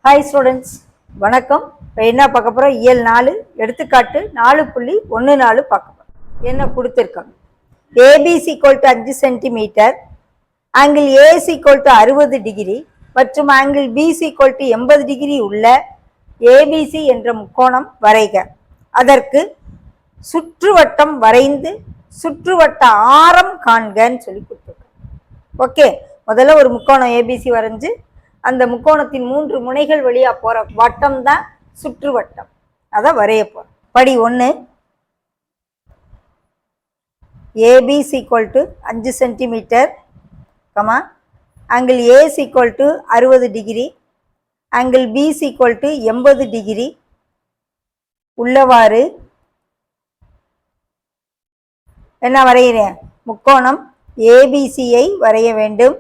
Hi students, வணக்கம். இப்போ என்ன பார்க்க போகிறோம்? இயல் 4 எடுத்துக்காட்டு 4.14 பார்க்க போகிறோம். என்ன கொடுத்துருக்காங்க? ABC = 5 centimetre, angle AC = 60 degree மற்றும் ஆங்கிள் பிசி = 80 டிகிரி உள்ள ஏபிசி என்ற முக்கோணம் வரைக. அதற்கு சுற்றுவட்டம் வரைந்து சுற்றுவட்ட ஆரம் காண்கன்னு சொல்லி கொடுத்துருக்காங்க. ஓகே, முதல்ல ஒரு முக்கோணம் ஏபிசி வரைஞ்சு அந்த முக்கோணத்தின் 3 முனைகள் வழியா போற வட்டம் தான் சுற்றுவட்டம். அதை வரைய போறோம். படி 1, ABC = 5 centimetre, angle AC = 60 degree, angle BC = 80 degree உள்ளவாறு என்ன வரைகிறேன்? முக்கோணம் ஏபிசியை வரைய வேண்டும்.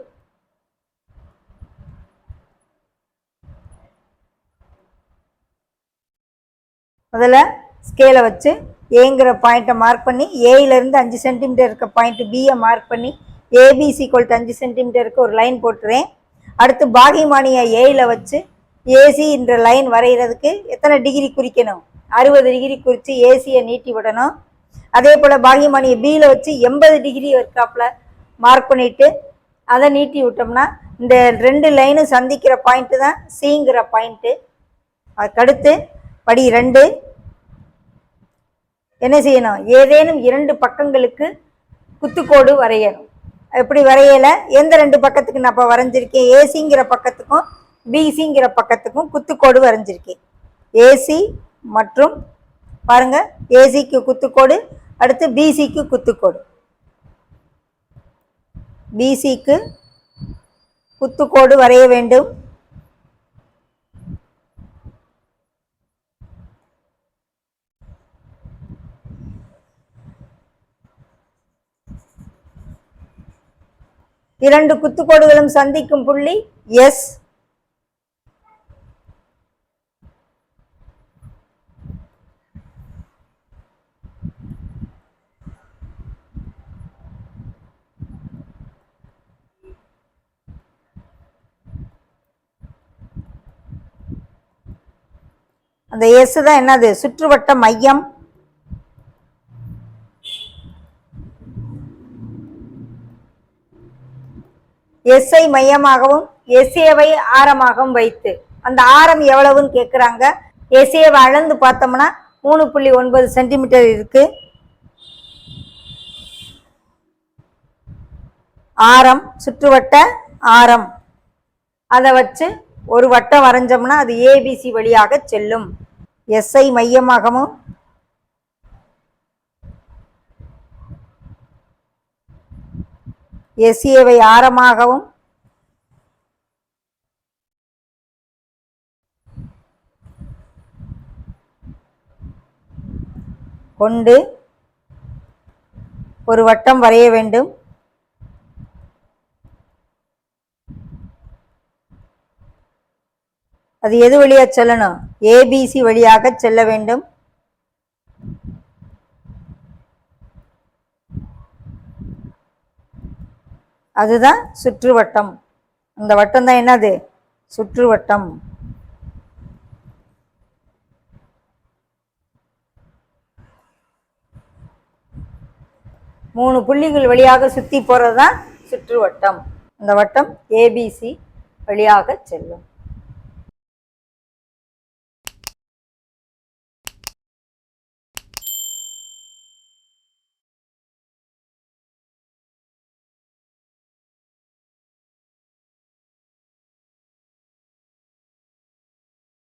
முதல்ல ஸ்கேலை வச்சு ஏங்கிற பாயிண்ட்டை மார்க் பண்ணி, ஏயிலேருந்து 5 சென்டிமீட்டர் இருக்க பாயிண்ட் பியை மார்க் பண்ணி ஏபிசி = 5 சென்டிமீட்டருக்கு ஒரு லைன் போட்டுறேன். அடுத்து பாகிமானியை ஏயில் வச்சு ஏசி என்ற லைன் வரைகிறதுக்கு எத்தனை டிகிரி குறிக்கணும்? 60 டிகிரி குறித்து ஏசியை நீட்டி விடணும். அதே போல் பாகிமானியை பியில் வச்சு 80 டிகிரி இருக்காப்புல மார்க் பண்ணிவிட்டு அதை நீட்டி விட்டோம்னா இந்த 2 லைனும் சந்திக்கிற பாயிண்ட்டு தான் சிங்கிற பாயிண்ட்டு. அதுக்கடுத்து படி 2, என்ன செய்யணும்? ஏதேனும் 2 பக்கங்களுக்கு குத்துக்கோடு வரையணும். எப்படி வரையலை? எந்த 2 பக்கத்துக்கு நான் இப்போ வரைஞ்சிருக்கேன்? ஏசிங்கிற பக்கத்துக்கும் பிசிங்கிற பக்கத்துக்கும் குத்துக்கோடு வரைஞ்சிருக்கேன். ஏசி மற்றும் பாருங்க, ஏசிக்கு குத்துக்கோடு, அடுத்து பிசிக்கு குத்துக்கோடு. பிசிக்கு குத்துக்கோடு வரைய வேண்டும். இரண்டு குத்துக்கோடுகளும் சந்திக்கும் புள்ளி எஸ். அந்த எஸ் தான் என்னது? சுற்றுவட்ட மையம். எஸ்ஐ மையமாகவும் எஸ்ஏவை ஆரமாகவும் வைத்து, அந்த ஆரம் எவ்வளவுன்னு கேட்குறாங்க. எஸ்ஏவை அளந்து பார்த்தோம்னா 3.9 சென்டிமீட்டர் இருக்கு. ஆரம், சுற்றுவட்ட ஆரம், அதை வச்சு ஒரு வட்டம் வரைஞ்சோம்னா அது ஏபிசி வழியாக செல்லும். எஸ்ஐ மையமாகவும் எஸ்ஏவை ஆரமாகவும் கொண்டு ஒரு வட்டம் வரைய வேண்டும். அது எது வழியாக செல்லணும்? ஏபிசி வழியாக செல்ல வேண்டும். அதுதான் சுற்றுவட்டம். அந்த வட்டம் தான் என்னது? சுற்றுவட்டம். மூணு புள்ளிகள் வழியாக சுற்றி போகிறது தான் சுற்றுவட்டம். அந்த வட்டம் ஏபிசி வழியாக செல்லும்.